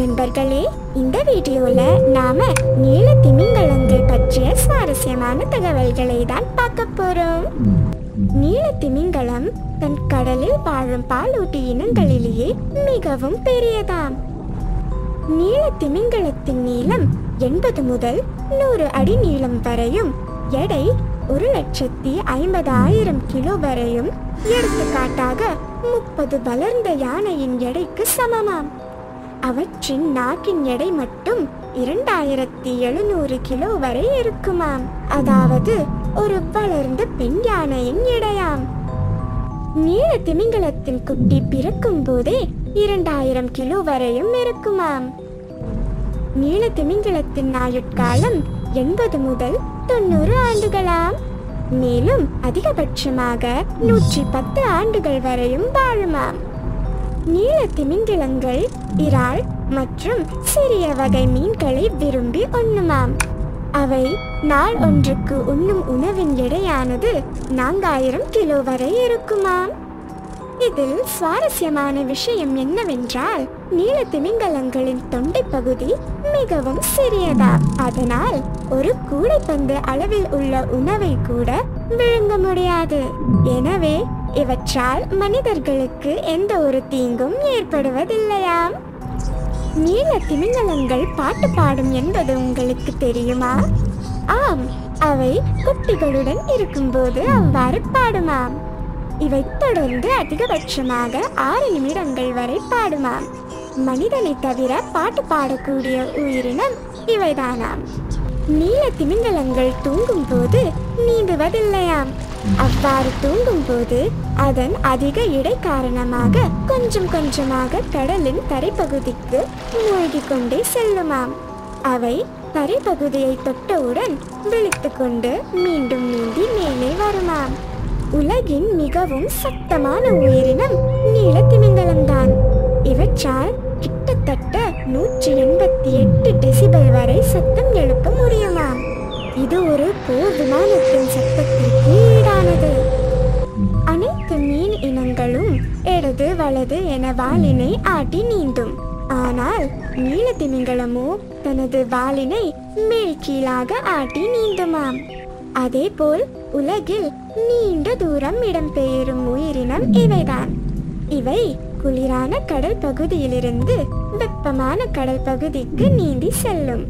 நண்பர்களே, இந்த வீடியோல நாம நீல திமிங்கலங்கள் பற்றிய சுவாரஸ்யமான தகவல்களை தான் பார்க்க போறோம். நீல திமிங்கலம் தன் கடலில் வாழும் பாலூட்டி இனங்களிலேயே மிகவும் பெரியதாம். நீல திமிங்கலத்தின் நீளம் 80 முதல் 100 அடி நீளம் வரையும், எடை 1,50,000 கிலோ வரையும், எடுத்துக்காட்டாக 30 வளர்ந்த யானையின் எடைக்கு சமமாம். அவற்றின் நாக்கின் எடை மட்டும் 2,700 கிலோ வரை இருக்குமாம். அதாவது ஒரு வளர்ந்த பெண் யானையின் எடையாம். நீல திமிங்கலத்தின் குட்டி பிறக்கும் போதே 2000 கிலோ வரையும் இருக்குமாம். நீல திமிங்கலத்தின் ஆயுட்காலம் 80 முதல் 90 ஆண்டுகளாம். மேலும் அதிகபட்சமாக 110 ஆண்டுகள் வரையும் வாழுமாம். நீல திமிங்கலங்கள் இறால் மற்றும் சிறிய வகை மீன்களை விரும்பி உண்ணுமாம். அவை நாள் ஒன்றுக்கு உண்ணும் உணவின் எடையானது 4000 கிலோ வரை இருக்குமாம். இதில் சுவாரஸ்யமான விஷயம் என்னவென்றால், நீல திமிங்கலங்களின் தொண்டை பகுதி மிகவும் சிறியதா. அதனால் ஒரு கூடைப்பந்து அளவில் உள்ள உணவை கூட விழுங்க முடியாது. எனவே இவற்றால் மனிதர்களுக்கு எந்த ஒரு தீங்கும் ஏற்படுவதில்லையாம். நீல திமிங்கலங்கள் பாட்டு பாடும் என்பது உங்களுக்கு தெரியுமா? ஆம், அவை குட்டிகளுடன் இருக்கும்போது அவ்வாறு பாடுமாம். இவை தொடர்ந்து அதிகபட்சமாக 6 நிமிடங்கள் வரை பாடுமாம். மனிதனை தவிர பாட்டு பாடக்கூடிய உயிரினம் இவைதானாம். நீல திமிங்கலங்கள் தூங்கும் போது நீந்துவதில்லையாம். அவ்வாறு தூங்கும் போது அதன் அதிக எடை காரணமாக கொஞ்சம் கொஞ்சமாக கடலின் தரைப்பகுதிக்கு மூழ்கி கொண்டே செல்லுமாம். அவை தரைப்பகுதியை தொட்டவுடன் விழித்து கொண்டு மீண்டும் நீந்தி மேலே வருமாம். உலகின் மிகவும் சத்தமான உயிரினம் நீல திமிங்கலம்தான். இவற்றால் கிட்டத்தட்ட 188 டெசிபல் வரை சத்தம் எழுப்ப முடியுமாம். இது ஒரு போர் விமானத்தின் சத்தத்திற்கு ஈடானது. அனைத்து மீன் இனங்களும் இடது வலது என வாலினை ஆட்டி நீந்தும். ஆனால் நீல திமிங்கலமோ தனது வாலினை மேல் கீழாக ஆட்டி நீந்துமாம். அதேபோல் உலகில் நீண்ட தூரம் இடம்பெயரும் உயிரினம் இவைதான். இவை குளிரான கடல் பகுதியிலிருந்து வெப்பமான கடல் பகுதிக்கு நீந்தி செல்லும்.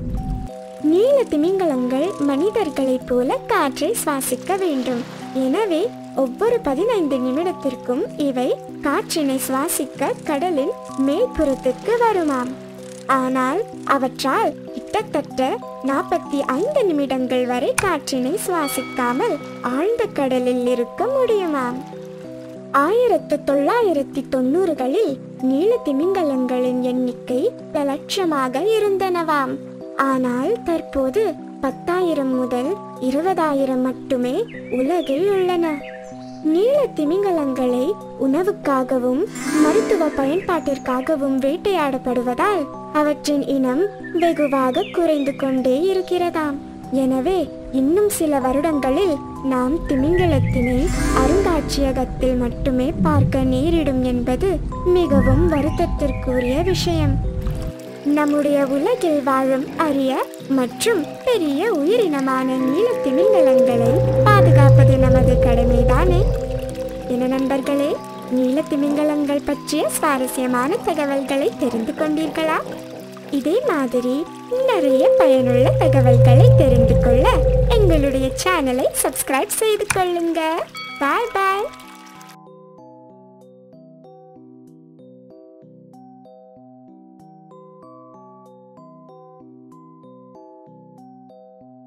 நீல திமிங்கலங்கள் மனிதர்களைப் போல காற்றை சுவாசிக்க வேண்டும். எனவே ஒவ்வொரு 15 நிமிடத்திற்கும் இவை காற்றினை சுவாசிக்க கடலின் மேல்புறத்துக்கு வருமாம். ஆனால் அவற்றால் கிட்டத்தட்ட 45 நிமிடங்கள் வரை காற்றினை சுவாசிக்காமல் ஆழ்ந்த கடலில் இருக்க முடியுமாம். 1990களில் நீல திமிங்கலங்களின் எண்ணிக்கை லட்சமாக இருந்தனவாம். ஆனால் தற்போது 10,000 முதல் 20,000 மட்டுமே உலகில் உள்ளன. நீல திமிங்கலங்களை உணவுக்காகவும் மருத்துவ பயன்பாட்டிற்காகவும் வேட்டையாடப்படுவதால் அவற்றின் இனம் வெகுவாக குறைந்து கொண்டே இருக்கிறதாம். எனவே இன்னும் சில வருடங்களில் நாம் திமிங்கலத்தினை அருங்காட்சியகத்தில் மட்டுமே பார்க்க நேரிடும் என்பது மிகவும் வருத்தத்திற்குரிய விஷயம். நம்முடைய உலகில் வாழும் அரிய மற்றும் பெரிய உயிரினமான நீல திமிங்கலங்களை பாதுகாப்பது நமது கடமைதானே. என நண்பர்களே, நீல திமிங்கலங்கள் பற்றிய சுவாரஸ்யமான தகவல்களை தெரிந்து கொண்டீர்களா? இதே மாதிரி நிறைய பயனுள்ள தகவல்களை தெரிந்து கொள்ள எங்களுடைய சேனலை சப்ஸ்கிரைப் செய்து கொள்ளுங்க. பாய் பாய்.